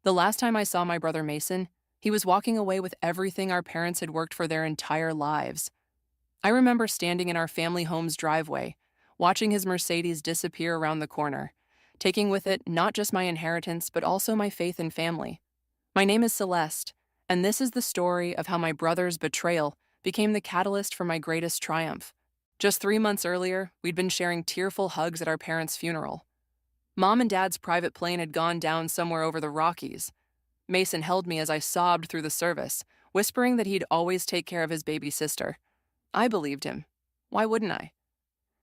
The last time I saw my brother Mason, he was walking away with everything our parents had worked for their entire lives. I remember standing in our family home's driveway, watching his Mercedes disappear around the corner, taking with it not just my inheritance, but also my faith and family. My name is Celeste, and this is the story of how my brother's betrayal became the catalyst for my greatest triumph. Just 3 months earlier, we'd been sharing tearful hugs at our parents' funeral. Mom and Dad's private plane had gone down somewhere over the Rockies. Mason held me as I sobbed through the service, whispering that he'd always take care of his baby sister. I believed him. Why wouldn't I?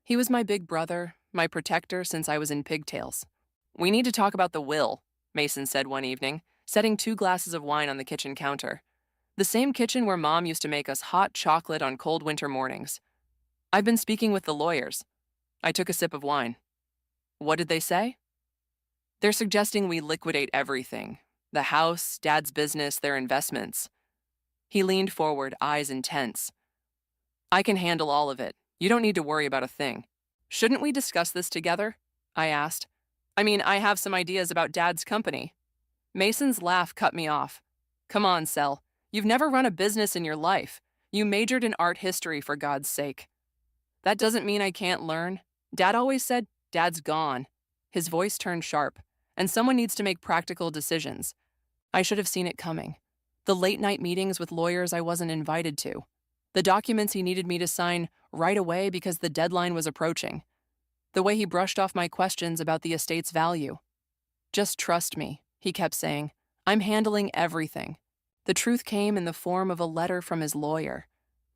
He was my big brother, my protector since I was in pigtails. "We need to talk about the will," Mason said one evening, setting 2 glasses of wine on the kitchen counter. The same kitchen where Mom used to make us hot chocolate on cold winter mornings. "I've been speaking with the lawyers." I took a sip of wine. "What did they say?" "They're suggesting we liquidate everything. The house, Dad's business, their investments." He leaned forward, eyes intense. "I can handle all of it. You don't need to worry about a thing." "Shouldn't we discuss this together?" I asked. I have some ideas about Dad's company." Mason's laugh cut me off. "Come on, Sel. You've never run a business in your life. You majored in art history, for God's sake." "That doesn't mean I can't learn. Dad always said, 'Dad's gone.'" His voice turned sharp. "And someone needs to make practical decisions." I should have seen it coming. The late-night meetings with lawyers I wasn't invited to. The documents he needed me to sign right away because the deadline was approaching. The way he brushed off my questions about the estate's value. "Just trust me," he kept saying. "I'm handling everything." The truth came in the form of a letter from his lawyer.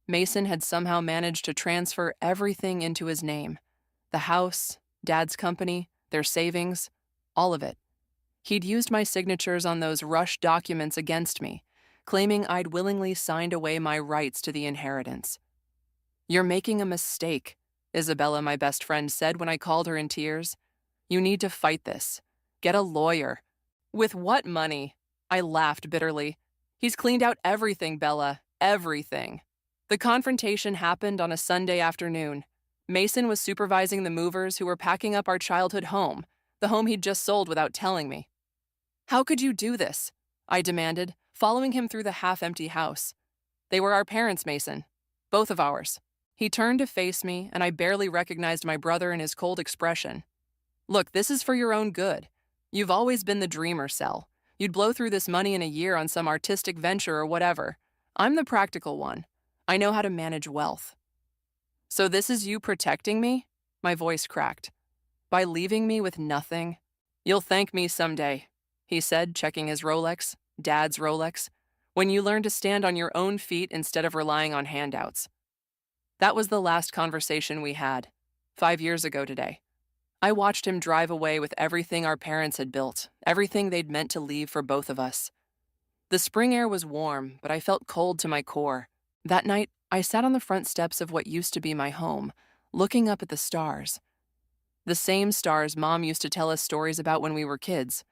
Mason had somehow managed to transfer everything into his name. The house, Dad's company, their savings, all of it. He'd used my signatures on those rushed documents against me, claiming I'd willingly signed away my rights to the inheritance. "You're making a mistake," Isabella, my best friend, said when I called her in tears. "You need to fight this. Get a lawyer." "With what money?" I laughed bitterly. "He's cleaned out everything, Bella, everything." The confrontation happened on a Sunday afternoon. Mason was supervising the movers who were packing up our childhood home, the home he'd just sold without telling me. "How could you do this?" I demanded, following him through the half-empty house. "They were our parents, Mason. Both of ours." He turned to face me, and I barely recognized my brother in his cold expression. "Look, this is for your own good. You've always been the dreamer, Sel. You'd blow through this money in a year on some artistic venture or whatever. I'm the practical one. I know how to manage wealth." "So this is you protecting me?" My voice cracked. "By leaving me with nothing?" "You'll thank me someday," he said, checking his Rolex, Dad's Rolex, "when you learn to stand on your own feet instead of relying on handouts." That was the last conversation we had, 5 years ago today. I watched him drive away with everything our parents had built, everything they'd meant to leave for both of us. The spring air was warm, but I felt cold to my core. That night, I sat on the front steps of what used to be my home, looking up at the stars. The same stars Mom used to tell us stories about when we were kids.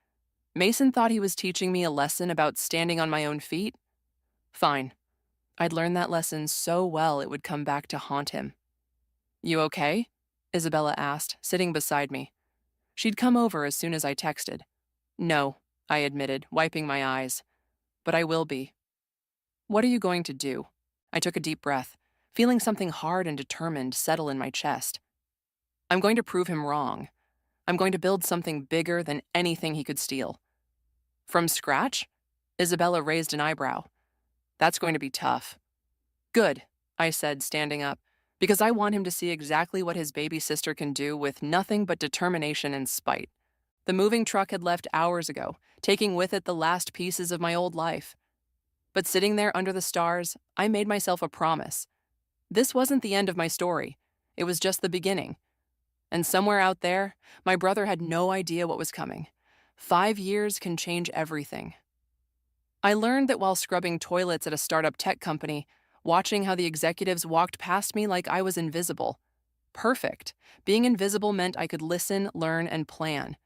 Mason thought he was teaching me a lesson about standing on my own feet. Fine. I'd learned that lesson so well it would come back to haunt him. "You okay?" Isabella asked, sitting beside me. She'd come over as soon as I texted. "No," I admitted, wiping my eyes. "But I will be." "What are you going to do?" I took a deep breath, feeling something hard and determined settle in my chest. "I'm going to prove him wrong. I'm going to build something bigger than anything he could steal." "From scratch?" Isabella raised an eyebrow. "That's going to be tough." "Good," I said, standing up, "because I want him to see exactly what his baby sister can do with nothing but determination and spite." The moving truck had left hours ago, taking with it the last pieces of my old life. But sitting there under the stars, I made myself a promise. This wasn't the end of my story. It was just the beginning. And somewhere out there, my brother had no idea what was coming. 5 years can change everything. I learned that while scrubbing toilets at a startup tech company, watching how the executives walked past me like I was invisible. Perfect. Being invisible meant I could listen, learn, and plan.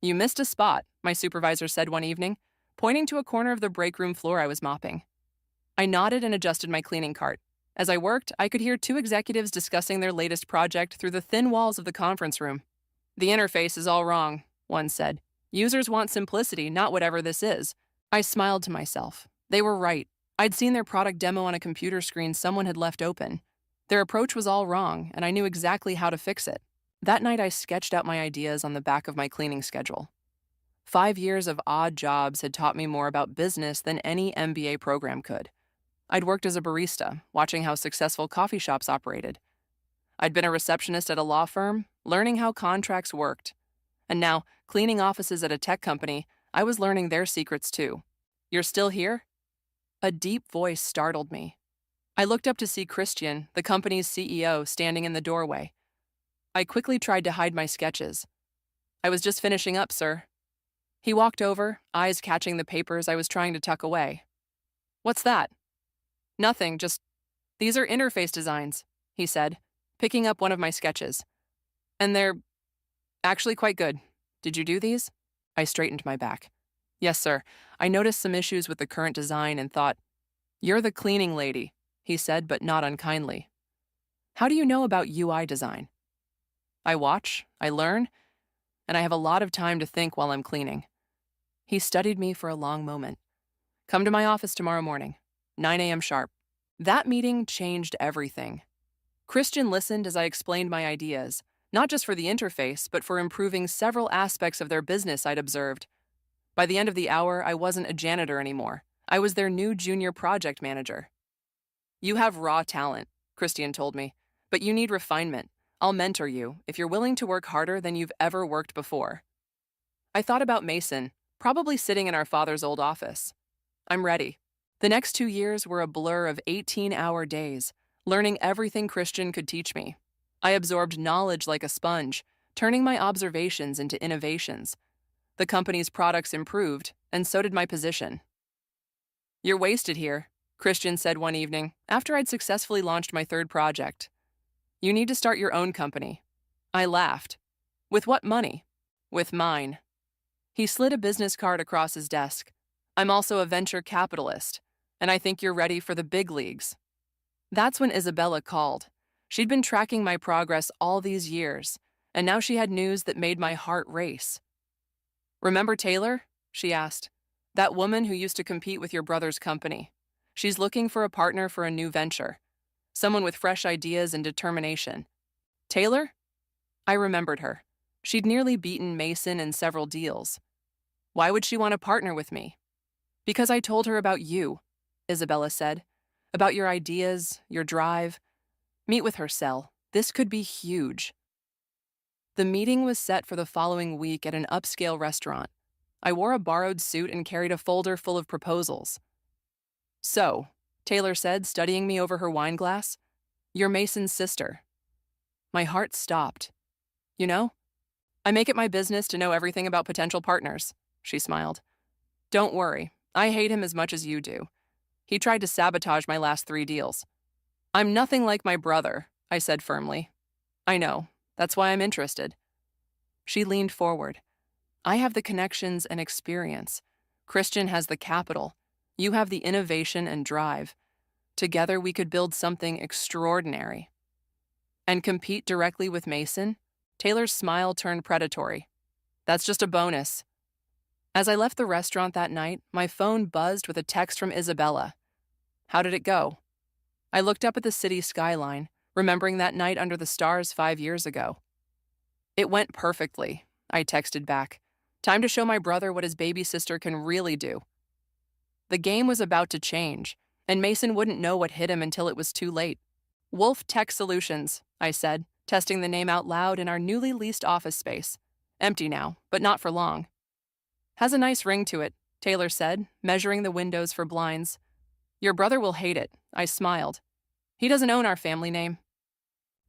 "You missed a spot," my supervisor said one evening, pointing to a corner of the break room floor I was mopping. I nodded and adjusted my cleaning cart. As I worked, I could hear 2 executives discussing their latest project through the thin walls of the conference room. "The interface is all wrong," one said. Users want simplicity, not whatever this is. I smiled to myself. They were right. I'd seen their product demo on a computer screen someone had left open. Their approach was all wrong, and I knew exactly how to fix it. That night, I sketched out my ideas on the back of my cleaning schedule. 5 years of odd jobs had taught me more about business than any MBA program could. I'd worked as a barista, watching how successful coffee shops operated. I'd been a receptionist at a law firm, learning how contracts worked. And now, cleaning offices at a tech company, I was learning their secrets too. "You're still here?" A deep voice startled me. I looked up to see Christian, the company's CEO, standing in the doorway. I quickly tried to hide my sketches. "I was just finishing up, sir." He walked over, eyes catching the papers I was trying to tuck away. "What's that?" "Nothing, just, these are interface designs," he said, picking up one of my sketches. "And they're actually quite good. Did you do these?" I straightened my back. "Yes, sir. I noticed some issues with the current design and thought, 'You're the cleaning lady,'" he said, but not unkindly. "How do you know about UI design?" "I watch, I learn, and I have a lot of time to think while I'm cleaning." He studied me for a long moment. "Come to my office tomorrow morning, 9 a.m. sharp." That meeting changed everything. Christian listened as I explained my ideas, not just for the interface, but for improving several aspects of their business I'd observed. By the end of the hour, I wasn't a janitor anymore. I was their new junior project manager. "You have raw talent," Christian told me, "but you need refinement. I'll mentor you if you're willing to work harder than you've ever worked before." I thought about Mason, probably sitting in our father's old office. I'm ready. The next 2 years were a blur of 18-hour days, learning everything Christian could teach me. I absorbed knowledge like a sponge, turning my observations into innovations. The company's products improved, and so did my position. "You're wasted here," Christian said one evening, after I'd successfully launched my third project. "You need to start your own company." I laughed. "With what money?" "With mine." He slid a business card across his desk. "I'm also a venture capitalist, and I think you're ready for the big leagues." That's when Isabella called. She'd been tracking my progress all these years, and now she had news that made my heart race. "Remember Taylor?" she asked. "That woman who used to compete with your brother's company. She's looking for a partner for a new venture. Someone with fresh ideas and determination." Taylor? I remembered her. She'd nearly beaten Mason in several deals. "Why would she want to partner with me?" "Because I told her about you," Isabella said. "About your ideas, your drive. Meet with her, Sel. This could be huge." The meeting was set for the following week at an upscale restaurant. I wore a borrowed suit and carried a folder full of proposals. "So," Taylor said, studying me over her wine glass, "you're Mason's sister." My heart stopped. "You know, I make it my business to know everything about potential partners," she smiled. "Don't worry, I hate him as much as you do. He tried to sabotage my last 3 deals." "I'm nothing like my brother," I said firmly. "I know. That's why I'm interested." She leaned forward. "I have the connections and experience. Christian has the capital. You have the innovation and drive. Together we could build something extraordinary." "And compete directly with Mason?" Taylor's smile turned predatory. "That's just a bonus." As I left the restaurant that night, my phone buzzed with a text from Isabella. "How did it go?" I looked up at the city skyline, remembering that night under the stars 5 years ago. "It went perfectly," I texted back. "Time to show my brother what his baby sister can really do." The game was about to change, and Mason wouldn't know what hit him until it was too late. "Wolf Tech Solutions," I said, testing the name out loud in our newly leased office space. Empty now, but not for long. "Has a nice ring to it," Taylor said, measuring the windows for blinds. "Your brother will hate it," I smiled. "He doesn't own our family name."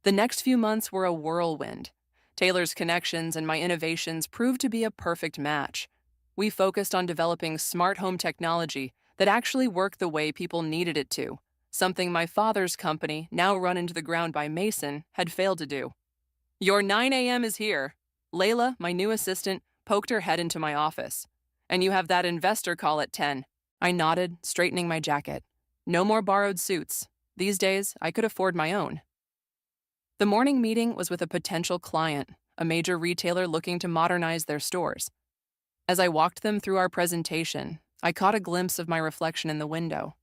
The next few months were a whirlwind. Taylor's connections and my innovations proved to be a perfect match. We focused on developing smart home technology that actually worked the way people needed it to, something my father's company, now run into the ground by Mason, had failed to do. "Your 9 a.m. is here." Layla, my new assistant, poked her head into my office. "And you have that investor call at 10. I nodded, straightening my jacket. No more borrowed suits. These days, I could afford my own. The morning meeting was with a potential client, a major retailer looking to modernize their stores. As I walked them through our presentation, I caught a glimpse of my reflection in the window.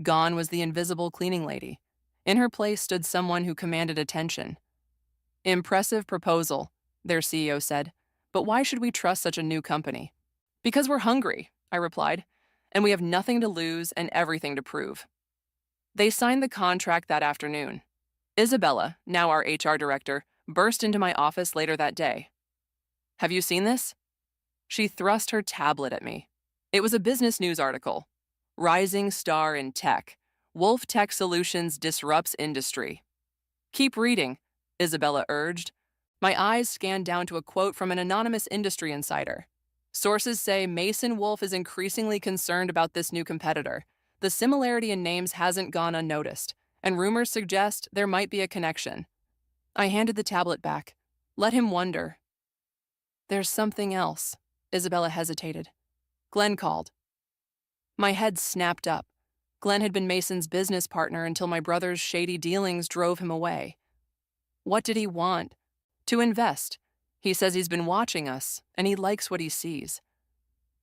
Gone was the invisible cleaning lady. In her place stood someone who commanded attention. Impressive proposal, their CEO said, but why should we trust such a new company? Because we're hungry, I replied, and we have nothing to lose and everything to prove. They signed the contract that afternoon. Isabella, now our HR director, burst into my office later that day. Have you seen this? She thrust her tablet at me. It was a business news article. Rising star in tech. Wolf Tech Solutions disrupts industry. Keep reading, Isabella urged. My eyes scanned down to a quote from an anonymous industry insider. Sources say Mason Wolf is increasingly concerned about this new competitor. The similarity in names hasn't gone unnoticed, and rumors suggest there might be a connection. I handed the tablet back. Let him wonder. There's something else, Isabella hesitated. Glenn called. My head snapped up. Glenn had been Mason's business partner until my brother's shady dealings drove him away. What did he want? To invest. He says he's been watching us, and he likes what he sees.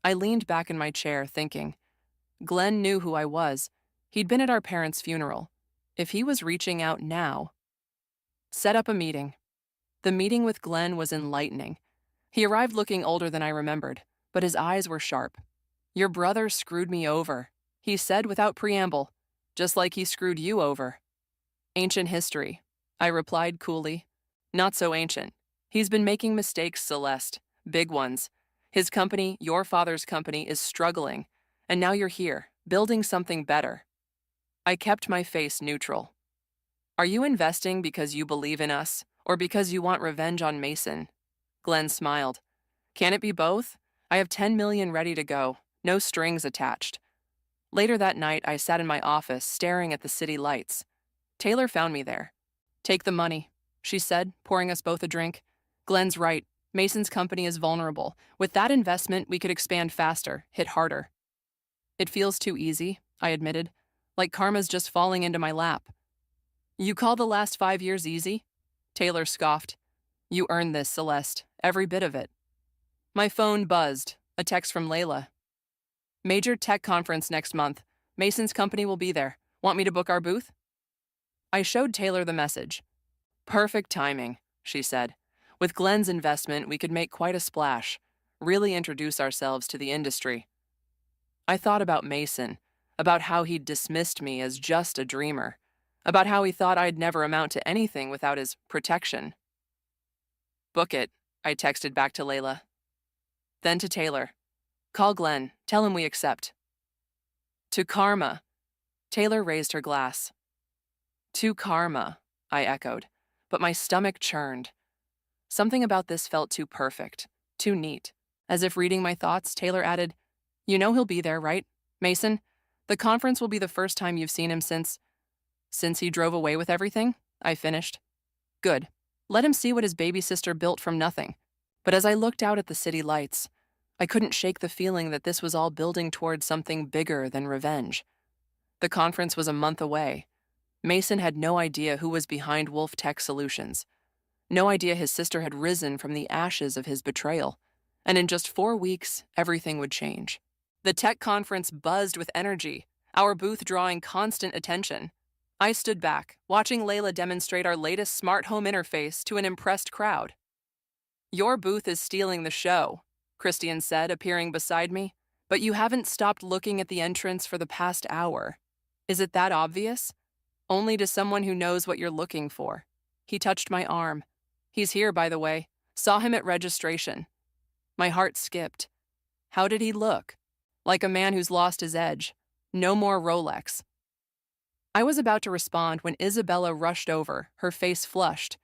I leaned back in my chair, thinking. Glenn knew who I was. He'd been at our parents' funeral. If he was reaching out now... Set up a meeting. The meeting with Glenn was enlightening. He arrived looking older than I remembered, but his eyes were sharp. Your brother screwed me over, he said without preamble, just like he screwed you over. Ancient history, I replied coolly. Not so ancient. He's been making mistakes, Celeste. Big ones. His company, your father's company, is struggling, and now you're here, building something better. I kept my face neutral. Are you investing because you believe in us, or because you want revenge on Mason? Glenn smiled. Can it be both? I have 10 million ready to go, no strings attached. Later that night, I sat in my office staring at the city lights. Taylor found me there. Take the money, she said, pouring us both a drink. Glenn's right. Mason's company is vulnerable. With that investment, we could expand faster, hit harder. It feels too easy, I admitted, like karma's just falling into my lap. You call the last 5 years easy? Taylor scoffed. You earned this, Celeste, every bit of it. My phone buzzed, a text from Layla. Major tech conference next month. Mason's company will be there. Want me to book our booth? I showed Taylor the message. Perfect timing, she said. With Glenn's investment, we could make quite a splash, really introduce ourselves to the industry. I thought about Mason, about how he'd dismissed me as just a dreamer, about how he thought I'd never amount to anything without his protection. Book it, I texted back to Layla. Then to Taylor. Call Glenn, tell him we accept. To karma. Taylor raised her glass. To karma, I echoed, but my stomach churned. Something about this felt too perfect, too neat. As if reading my thoughts, Taylor added, You know he'll be there, right, Mason? The conference will be the first time you've seen him since he drove away with everything, I finished. Good. Let him see what his baby sister built from nothing. But as I looked out at the city lights, I couldn't shake the feeling that this was all building towards something bigger than revenge. The conference was a month away. Mason had no idea who was behind Wolf Tech Solutions. No idea his sister had risen from the ashes of his betrayal. And in just 4 weeks, everything would change. The tech conference buzzed with energy, our booth drawing constant attention. I stood back, watching Layla demonstrate our latest smart home interface to an impressed crowd. Your booth is stealing the show, Christian said, appearing beside me, but you haven't stopped looking at the entrance for the past hour. Is it that obvious? Only to someone who knows what you're looking for. He touched my arm. He's here, by the way. Saw him at registration. My heart skipped. How did he look? Like a man who's lost his edge. No more Rolex. I was about to respond when Isabella rushed over, her face flushed.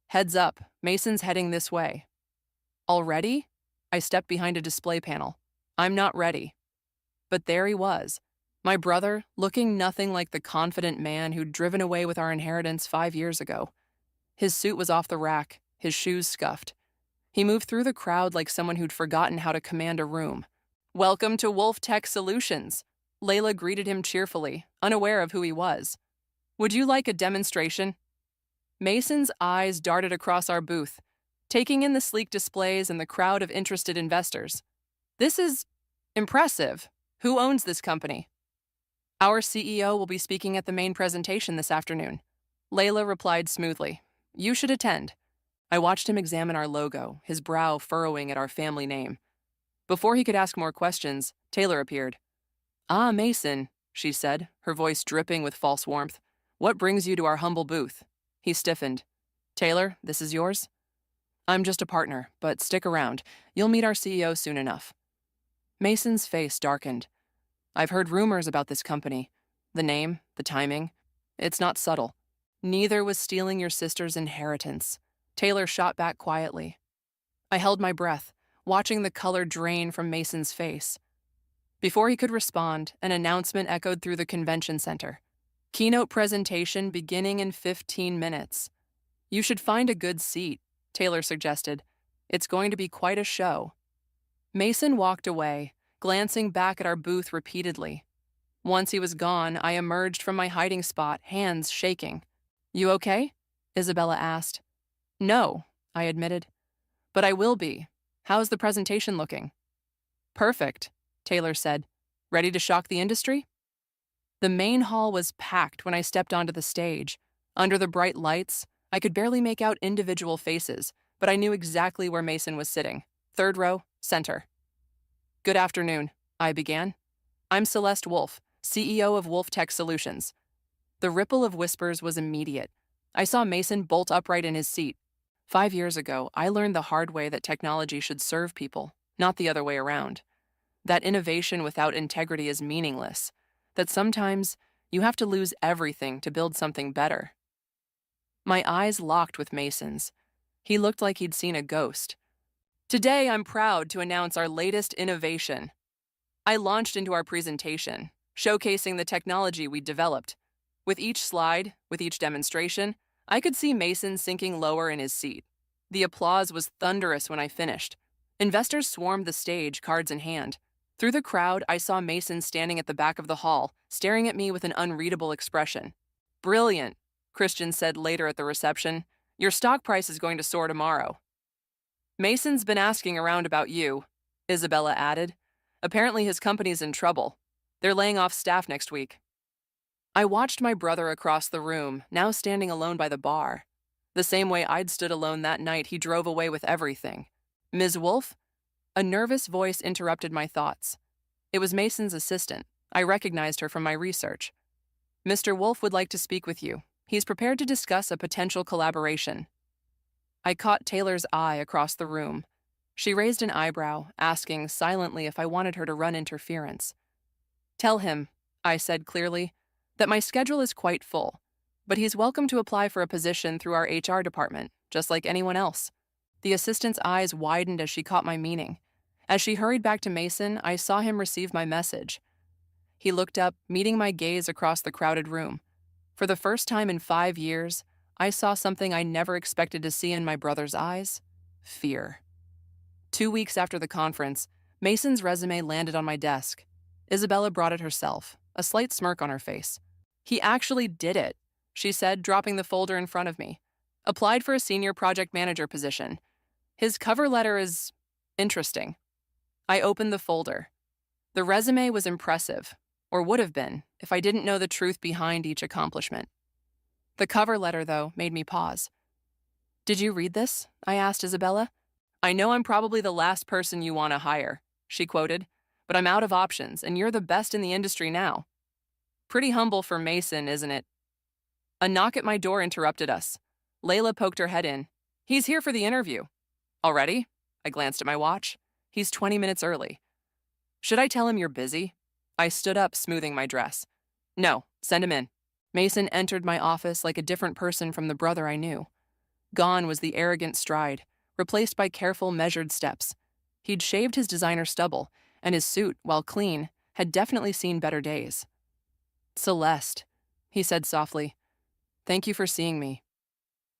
Heads up, Mason's heading this way. Already? I stepped behind a display panel. I'm not ready. But there he was. My brother, looking nothing like the confident man who'd driven away with our inheritance 5 years ago. His suit was off the rack, his shoes scuffed. He moved through the crowd like someone who'd forgotten how to command a room. Welcome to Wolf Tech Solutions. Layla greeted him cheerfully, unaware of who he was. Would you like a demonstration? Mason's eyes darted across our booth, taking in the sleek displays and the crowd of interested investors. This is impressive. Who owns this company? Our CEO will be speaking at the main presentation this afternoon. Layla replied smoothly. You should attend. I watched him examine our logo, his brow furrowing at our family name. Before he could ask more questions, Taylor appeared. Ah, Mason, she said, her voice dripping with false warmth. What brings you to our humble booth? He stiffened. Taylor, this is yours? I'm just a partner, but stick around. You'll meet our CEO soon enough. Mason's face darkened. I've heard rumors about this company. The name, the timing. It's not subtle. Neither was stealing your sister's inheritance. Taylor shot back quietly. I held my breath, watching the color drain from Mason's face. Before he could respond, an announcement echoed through the convention center. Keynote presentation beginning in 15 minutes. You should find a good seat, Taylor suggested. It's going to be quite a show. Mason walked away, glancing back at our booth repeatedly. Once he was gone, I emerged from my hiding spot, hands shaking. You okay? Isabella asked. No, I admitted. But I will be. How's the presentation looking? Perfect, Taylor said. Ready to shock the industry? The main hall was packed when I stepped onto the stage. Under the bright lights, I could barely make out individual faces, but I knew exactly where Mason was sitting. Third row, center. Good afternoon, I began. I'm Celeste Wolf, CEO of Wolf Tech Solutions. The ripple of whispers was immediate. I saw Mason bolt upright in his seat. 5 years ago, I learned the hard way that technology should serve people, not the other way around. That innovation without integrity is meaningless. That sometimes you have to lose everything to build something better. My eyes locked with Mason's. He looked like he'd seen a ghost. Today, I'm proud to announce our latest innovation. I launched into our presentation, showcasing the technology we'd developed. With each slide, with each demonstration, I could see Mason sinking lower in his seat. The applause was thunderous when I finished. Investors swarmed the stage, cards in hand. Through the crowd, I saw Mason standing at the back of the hall, staring at me with an unreadable expression. Brilliant, Christian said later at the reception. Your stock price is going to soar tomorrow. Mason's been asking around about you, Isabella added. Apparently his company's in trouble. They're laying off staff next week. I watched my brother across the room, now standing alone by the bar. The same way I'd stood alone that night he drove away with everything. Ms. Wolf? A nervous voice interrupted my thoughts. It was Mason's assistant. I recognized her from my research. Mr. Wolf would like to speak with you. He's prepared to discuss a potential collaboration. I caught Taylor's eye across the room. She raised an eyebrow, asking silently if I wanted her to run interference. Tell him, I said clearly, that my schedule is quite full, but he's welcome to apply for a position through our HR department, just like anyone else. The assistant's eyes widened as she caught my meaning. As she hurried back to Mason, I saw him receive my message. He looked up, meeting my gaze across the crowded room. For the first time in 5 years, I saw something I never expected to see in my brother's eyes: fear. 2 weeks after the conference, Mason's resume landed on my desk. Isabella brought it herself, a slight smirk on her face. He actually did it, she said, dropping the folder in front of me. Applied for a senior project manager position. His cover letter is interesting. I opened the folder. The resume was impressive, or would have been, if I didn't know the truth behind each accomplishment. The cover letter, though, made me pause. Did you read this? I asked Isabella. I know I'm probably the last person you want to hire, she quoted, but I'm out of options, and you're the best in the industry now. Pretty humble for Mason, isn't it? A knock at my door interrupted us. Layla poked her head in. He's here for the interview. Already? I glanced at my watch. He's 20 minutes early. Should I tell him you're busy? I stood up, smoothing my dress. No, send him in. Mason entered my office like a different person from the brother I knew. Gone was the arrogant stride, replaced by careful, measured steps. He'd shaved his designer stubble, and his suit, while clean, had definitely seen better days. Celeste, he said softly. Thank you for seeing me.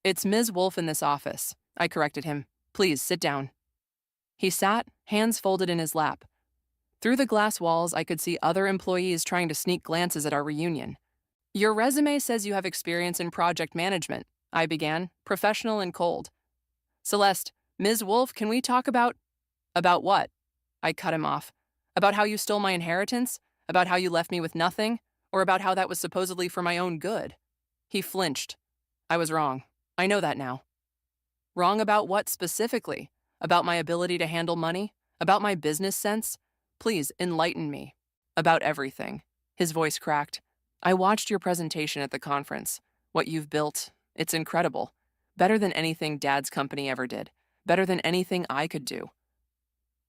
It's Ms. Wolf in this office, I corrected him. Please, sit down. He sat, hands folded in his lap. Through the glass walls, I could see other employees trying to sneak glances at our reunion. Your resume says you have experience in project management, I began, professional and cold. Celeste, Ms. Wolf, can we talk about what? I cut him off. About how you stole my inheritance? About how you left me with nothing? Or about how that was supposedly for my own good? He flinched. I was wrong. I know that now. Wrong about what specifically? About my ability to handle money? About my business sense? Please, enlighten me. About everything. His voice cracked. I watched your presentation at the conference. What you've built, it's incredible. Better than anything Dad's company ever did. Better than anything I could do.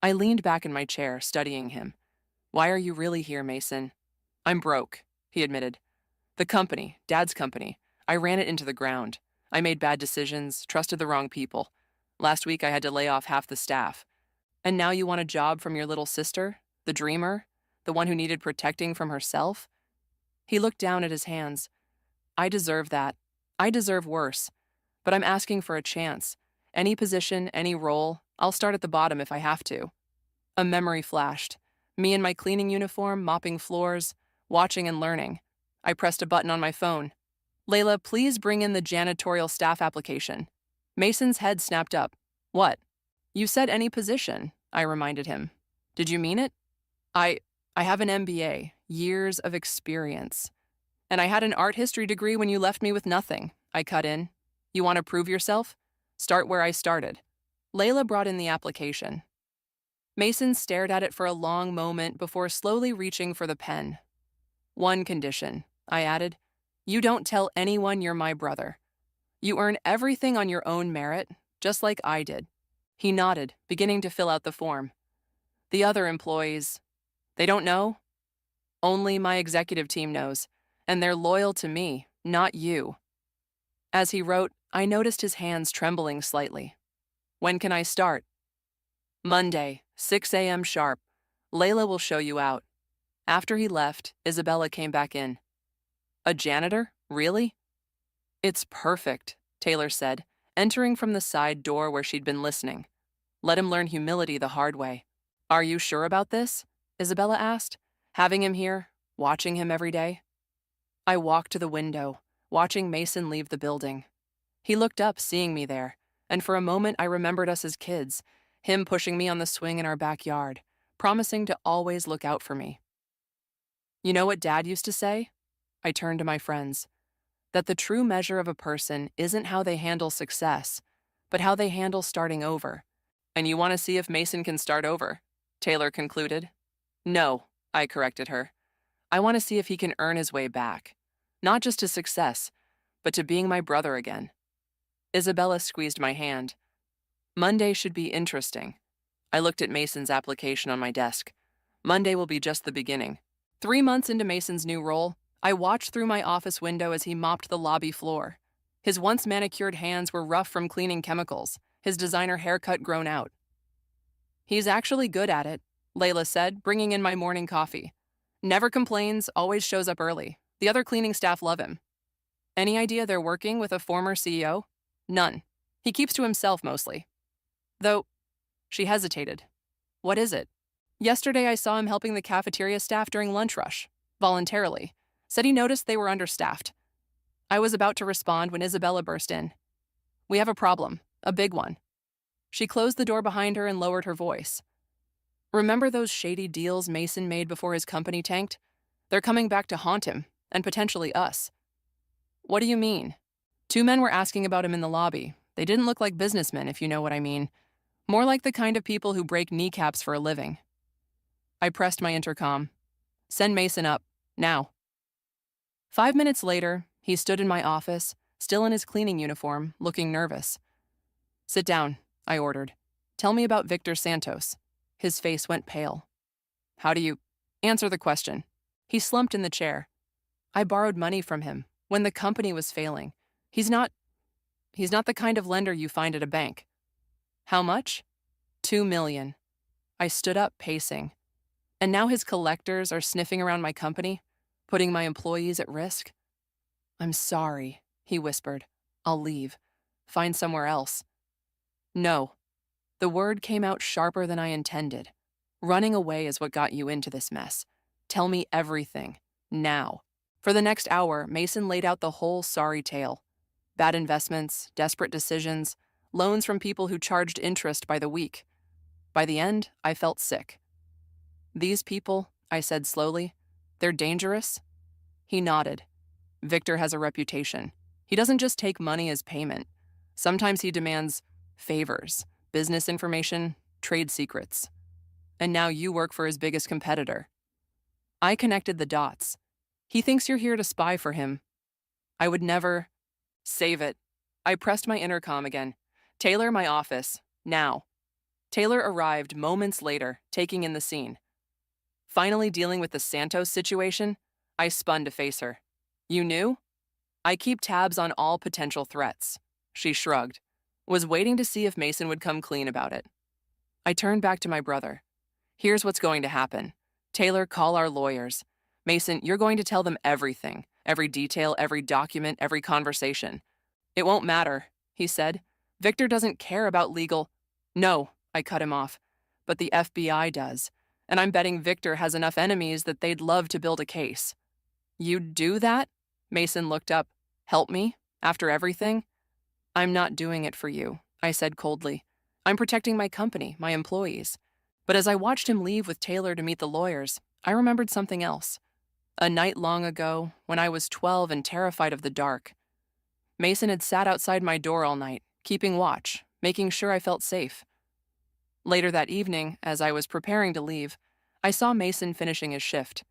I leaned back in my chair, studying him. Why are you really here, Mason? I'm broke, he admitted. The company, Dad's company, I ran it into the ground. I made bad decisions, trusted the wrong people. Last week I had to lay off half the staff. And now you want a job from your little sister, the dreamer, the one who needed protecting from herself? He looked down at his hands. I deserve that. I deserve worse. But I'm asking for a chance. Any position, any role, I'll start at the bottom if I have to. A memory flashed. Me in my cleaning uniform, mopping floors, watching and learning. I pressed a button on my phone. Layla, please bring in the janitorial staff application. Mason's head snapped up. What? You said any position, I reminded him. Did you mean it? I have an MBA, years of experience. And I had an art history degree when you left me with nothing, I cut in. You want to prove yourself? Start where I started. Layla brought in the application. Mason stared at it for a long moment before slowly reaching for the pen. One condition, I added. You don't tell anyone you're my brother. You earn everything on your own merit, just like I did. He nodded, beginning to fill out the form. The other employees, they don't know? Only my executive team knows, and they're loyal to me, not you. As he wrote, I noticed his hands trembling slightly. When can I start? Monday, 6 a.m. sharp. Layla will show you out. After he left, Isabella came back in. A janitor? Really? It's perfect, Taylor said, entering from the side door where she'd been listening. Let him learn humility the hard way. Are you sure about this? Isabella asked, having him here, watching him every day. I walked to the window, watching Mason leave the building. He looked up, seeing me there, and for a moment I remembered us as kids, him pushing me on the swing in our backyard, promising to always look out for me. You know what Dad used to say? I turned to my friends. That the true measure of a person isn't how they handle success, but how they handle starting over. And you want to see if Mason can start over, Taylor concluded. No, I corrected her. I want to see if he can earn his way back. Not just to success, but to being my brother again. Isabella squeezed my hand. Monday should be interesting. I looked at Mason's application on my desk. Monday will be just the beginning. 3 months into Mason's new role, I watched through my office window as he mopped the lobby floor. His once manicured hands were rough from cleaning chemicals, his designer haircut grown out. He's actually good at it, Layla said, bringing in my morning coffee. Never complains, always shows up early. The other cleaning staff love him. Any idea they're working with a former CEO? None. He keeps to himself mostly. Though, she hesitated. What is it? Yesterday I saw him helping the cafeteria staff during lunch rush, voluntarily. Said he noticed they were understaffed. I was about to respond when Isabella burst in. We have a problem, a big one. She closed the door behind her and lowered her voice. Remember those shady deals Mason made before his company tanked? They're coming back to haunt him, and potentially us. What do you mean? 2 men were asking about him in the lobby. They didn't look like businessmen, if you know what I mean. More like the kind of people who break kneecaps for a living. I pressed my intercom. Send Mason up, now. 5 minutes later, he stood in my office, still in his cleaning uniform, looking nervous. Sit down, I ordered. Tell me about Victor Santos. His face went pale. How do you answer the question? He slumped in the chair. I borrowed money from him when the company was failing. He's not the kind of lender you find at a bank. How much? 2 million. I stood up, pacing. And now his collectors are sniffing around my company, putting my employees at risk. I'm sorry, he whispered. I'll leave. Find somewhere else. No. The word came out sharper than I intended. Running away is what got you into this mess. Tell me everything. Now. For the next hour, Mason laid out the whole sorry tale. Bad investments, desperate decisions, loans from people who charged interest by the week. By the end, I felt sick. "These people," I said slowly, "they're dangerous?" He nodded. "Victor has a reputation. He doesn't just take money as payment. Sometimes he demands favors, business information, trade secrets. And now you work for his biggest competitor." I connected the dots. "He thinks you're here to spy for him." I would never. Save it. I pressed my intercom again. "Taylor, my office. Now." Taylor arrived moments later, taking in the scene. Finally dealing with the Santos situation, I spun to face her. "You knew?" "I keep tabs on all potential threats." She shrugged. "Was waiting to see if Mason would come clean about it." I turned back to my brother. "Here's what's going to happen. Taylor, call our lawyers. Mason, you're going to tell them everything. Every detail, every document, every conversation." "It won't matter," he said. "Victor doesn't care about legal—" "No," I cut him off. "But the FBI does. And I'm betting Victor has enough enemies that they'd love to build a case." "You'd do that?" Mason looked up. "Help me? After everything?" "I'm not doing it for you," I said coldly. "I'm protecting my company, my employees." But as I watched him leave with Taylor to meet the lawyers, I remembered something else. A night long ago, when I was 12 and terrified of the dark. Mason had sat outside my door all night, keeping watch, making sure I felt safe. Later that evening, as I was preparing to leave, I saw Mason finishing his shift.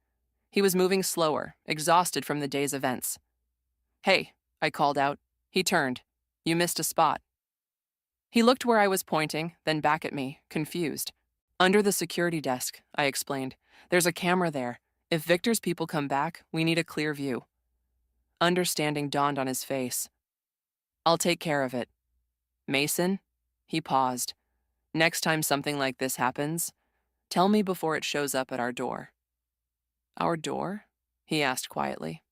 He was moving slower, exhausted from the day's events. "Hey," I called out. He turned. "You missed a spot." He looked where I was pointing, then back at me, confused. "Under the security desk," I explained. "There's a camera there. If Victor's people come back, we need a clear view." Understanding dawned on his face. "I'll take care of it." "Mason?" He paused. "Next time something like this happens, tell me before it shows up at our door." "Our door?" he asked quietly.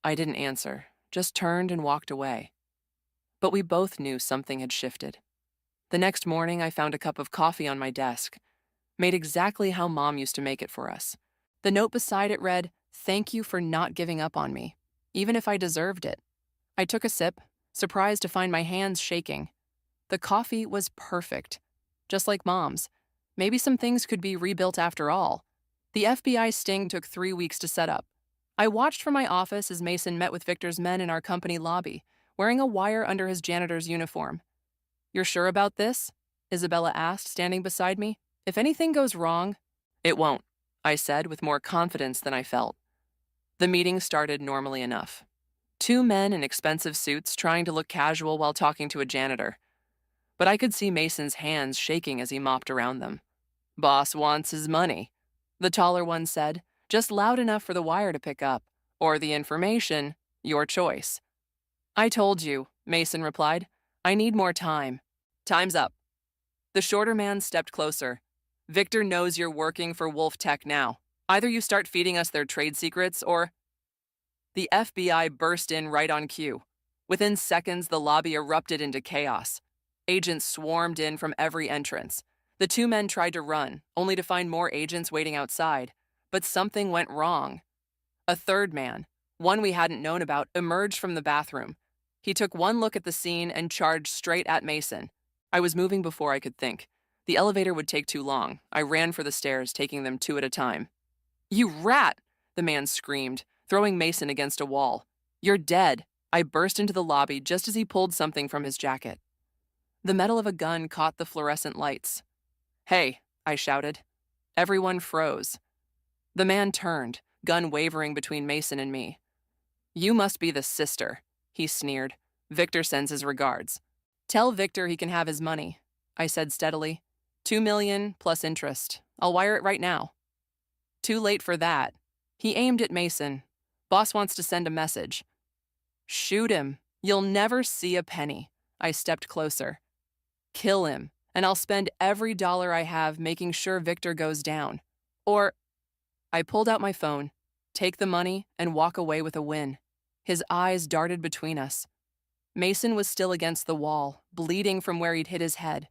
I didn't answer, just turned and walked away. But we both knew something had shifted. The next morning, I found a cup of coffee on my desk, made exactly how Mom used to make it for us. The note beside it read, "Thank you for not giving up on me, even if I deserved it." I took a sip, surprised to find my hands shaking. The coffee was perfect, just like Mom's. Maybe some things could be rebuilt after all. The FBI sting took 3 weeks to set up. I watched from my office as Mason met with Victor's men in our company lobby, wearing a wire under his janitor's uniform. "You're sure about this?" Isabella asked, standing beside me. "If anything goes wrong—" "It won't," I said with more confidence than I felt. The meeting started normally enough. 2 men in expensive suits trying to look casual while talking to a janitor. But I could see Mason's hands shaking as he mopped around them. "Boss wants his money," the taller one said, just loud enough for the wire to pick up. "Or the information, your choice." "I told you," Mason replied. "I need more time." "Time's up." The shorter man stepped closer. "Victor knows you're working for Wolf Tech now. Either you start feeding us their trade secrets or—" The FBI burst in right on cue. Within seconds, the lobby erupted into chaos. Agents swarmed in from every entrance. The 2 men tried to run, only to find more agents waiting outside. But something went wrong. A third man, one we hadn't known about, emerged from the bathroom. He took one look at the scene and charged straight at Mason. I was moving before I could think. The elevator would take too long. I ran for the stairs, taking them 2 at a time. "You rat!" the man screamed, throwing Mason against a wall. "You're dead." I burst into the lobby just as he pulled something from his jacket. The metal of a gun caught the fluorescent lights. "Hey," I shouted. Everyone froze. The man turned, gun wavering between Mason and me. "You must be the sister," he sneered. "Victor sends his regards." "Tell Victor he can have his money," I said steadily. $2 million plus interest. I'll wire it right now." "Too late for that." He aimed at Mason. "Boss wants to send a message." "Shoot him. You'll never see a penny." I stepped closer. "Kill him, and I'll spend every dollar I have making sure Victor goes down. Or—" I pulled out my phone, take the money, and walk away with a win. His eyes darted between us. Mason was still against the wall, bleeding from where he'd hit his head.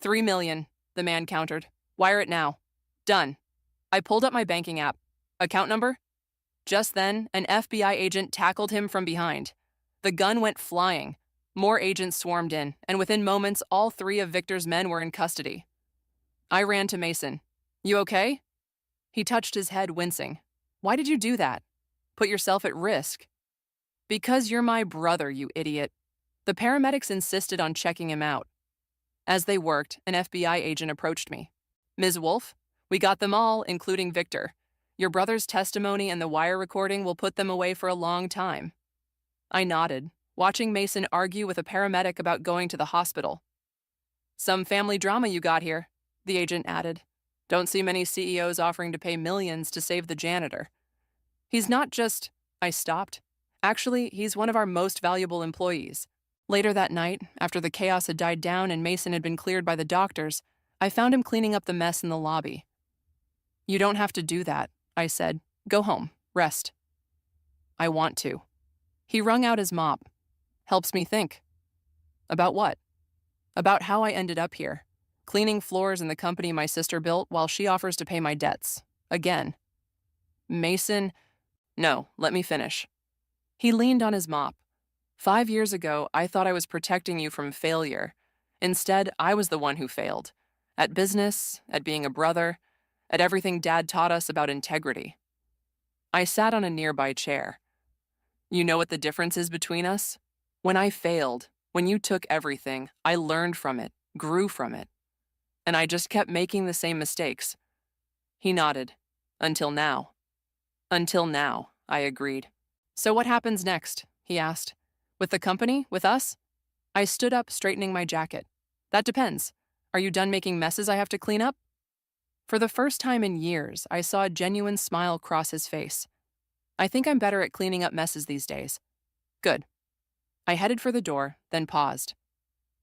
$3 million, the man countered. "Wire it now." "Done." I pulled up my banking app. "Account number?" Just then, an FBI agent tackled him from behind. The gun went flying. More agents swarmed in, and within moments, all 3 of Victor's men were in custody. I ran to Mason. You okay? He touched his head, wincing. Why did you do that? Put yourself at risk. Because you're my brother, you idiot. The paramedics insisted on checking him out. As they worked, an FBI agent approached me. Ms. Wolf, we got them all, including Victor. Your brother's testimony and the wire recording will put them away for a long time. I nodded, watching Mason argue with a paramedic about going to the hospital. Some family drama you got here, the agent added. Don't see many CEOs offering to pay millions to save the janitor. He's not just... I stopped. Actually, he's one of our most valuable employees. Later that night, after the chaos had died down and Mason had been cleared by the doctors, I found him cleaning up the mess in the lobby. You don't have to do that, I said. Go home. Rest. I want to. He wrung out his mop. Helps me think. About what? About how I ended up here, cleaning floors in the company my sister built while she offers to pay my debts. Again. Mason... No, let me finish. He leaned on his mop. 5 years ago, I thought I was protecting you from failure. Instead, I was the one who failed. At business, at being a brother, at everything Dad taught us about integrity. I sat on a nearby chair. You know what the difference is between us? When I failed, when you took everything, I learned from it, grew from it. And I just kept making the same mistakes. He nodded. Until now. Until now, I agreed. So what happens next? He asked. With the company? With us? I stood up, straightening my jacket. That depends. Are you done making messes I have to clean up? For the first time in years, I saw a genuine smile cross his face. I think I'm better at cleaning up messes these days. Good. I headed for the door, then paused.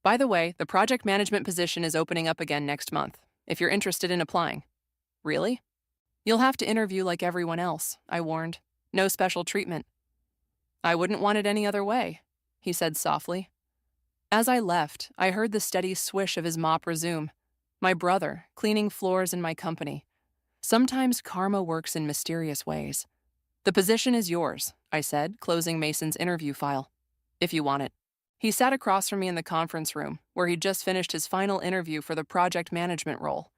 By the way, the project management position is opening up again next month, if you're interested in applying. Really? You'll have to interview like everyone else, I warned. No special treatment. I wouldn't want it any other way, he said softly. As I left, I heard the steady swish of his mop resume. My brother, cleaning floors in my company. Sometimes karma works in mysterious ways. The position is yours, I said, closing Mason's interview file. If you want it. He sat across from me in the conference room, where he'd just finished his final interview for the project management role.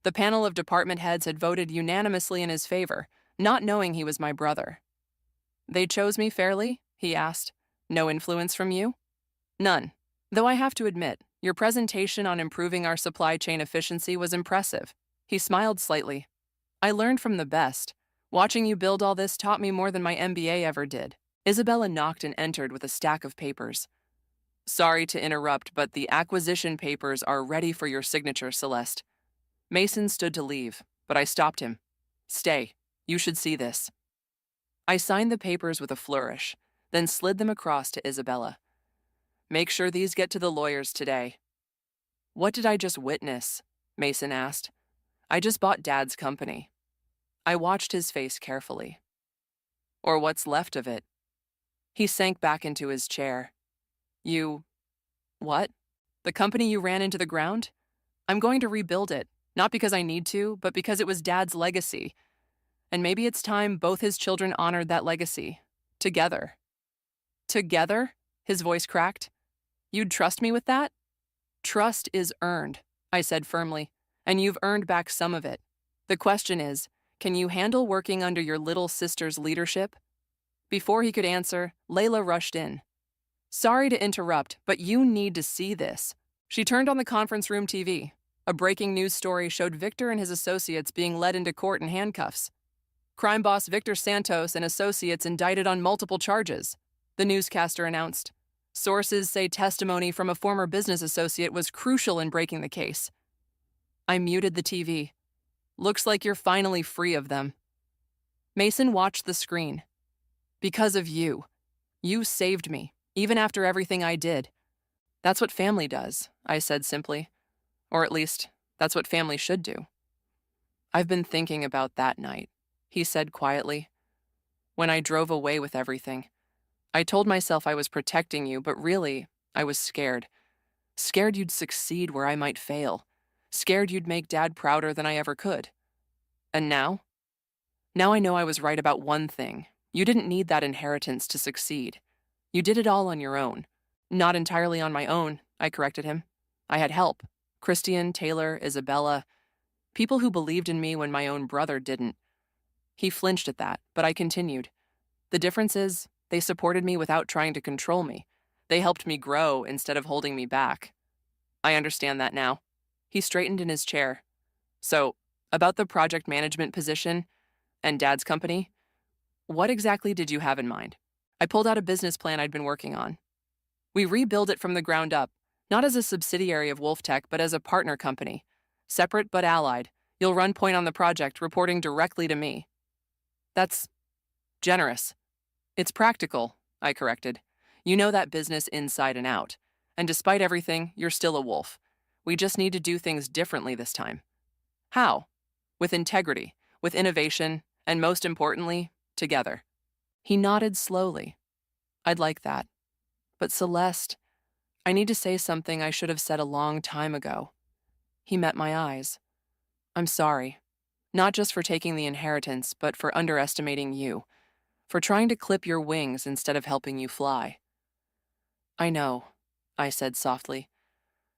The panel of department heads had voted unanimously in his favor, not knowing he was my brother. They chose me fairly? He asked. No influence from you? None. Though I have to admit, your presentation on improving our supply chain efficiency was impressive. He smiled slightly. I learned from the best. Watching you build all this taught me more than my MBA ever did. Isabella knocked and entered with a stack of papers. Sorry to interrupt, but the acquisition papers are ready for your signature, Celeste. Mason stood to leave, but I stopped him. Stay. You should see this. I signed the papers with a flourish, then slid them across to Isabella. Make sure these get to the lawyers today. What did I just witness? Mason asked. I just bought Dad's company. I watched his face carefully. Or what's left of it. He sank back into his chair. You... What? The company you ran into the ground? I'm going to rebuild it, not because I need to, but because it was Dad's legacy. And maybe it's time both his children honored that legacy. Together. Together? His voice cracked. You'd trust me with that? Trust is earned, I said firmly, and you've earned back some of it. The question is, can you handle working under your little sister's leadership? Before he could answer, Layla rushed in. Sorry to interrupt, but you need to see this. She turned on the conference room TV. A breaking news story showed Victor and his associates being led into court in handcuffs. Crime boss Victor Santos and associates indicted on multiple charges, the newscaster announced. Sources say testimony from a former business associate was crucial in breaking the case. I muted the TV. Looks like you're finally free of them. Mason watched the screen. Because of you. You saved me, even after everything I did. That's what family does, I said simply. Or at least, that's what family should do. I've been thinking about that night, he said quietly. When I drove away with everything. I told myself I was protecting you, but really, I was scared. Scared you'd succeed where I might fail. Scared you'd make Dad prouder than I ever could. And now? Now I know I was right about one thing. You didn't need that inheritance to succeed. You did it all on your own. Not entirely on my own, I corrected him. I had help. Christian, Taylor, Isabella. People who believed in me when my own brother didn't. He flinched at that, but I continued. The difference is, they supported me without trying to control me. They helped me grow instead of holding me back. I understand that now. He straightened in his chair. So, about the project management position and Dad's company, what exactly did you have in mind? I pulled out a business plan I'd been working on. We rebuild it from the ground up, not as a subsidiary of WolfTech, but as a partner company. Separate but allied. You'll run point on the project, reporting directly to me. That's generous. It's practical, I corrected. You know that business inside and out. And despite everything, you're still a wolf. We just need to do things differently this time. How? With integrity, with innovation, and most importantly, together. He nodded slowly. I'd like that. But Celeste, I need to say something I should have said a long time ago. He met my eyes. I'm sorry. Not just for taking the inheritance, but for underestimating you. For trying to clip your wings instead of helping you fly. I know, I said softly.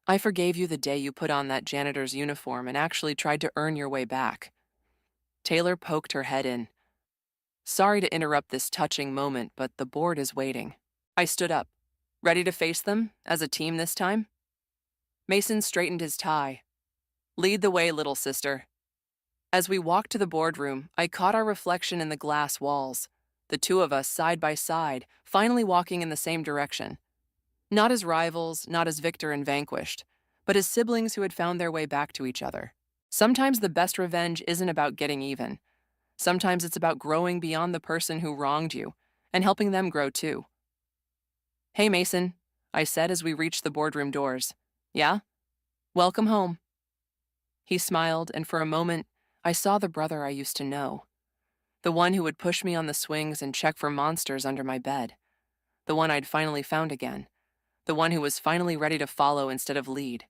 I forgave you the day you put on that janitor's uniform and actually tried to earn your way back. Taylor poked her head in. Sorry to interrupt this touching moment, but the board is waiting. I stood up. Ready to face them, as a team this time? Mason straightened his tie. Lead the way, little sister. As we walked to the boardroom, I caught our reflection in the glass walls, the two of us side by side, finally walking in the same direction. Not as rivals, not as victor and vanquished, but as siblings who had found their way back to each other. Sometimes the best revenge isn't about getting even. Sometimes it's about growing beyond the person who wronged you and helping them grow too. Hey, Mason, I said as we reached the boardroom doors. Yeah? Welcome home. He smiled, and for a moment, I saw the brother I used to know. The one who would push me on the swings and check for monsters under my bed. The one I'd finally found again. The one who was finally ready to follow instead of lead.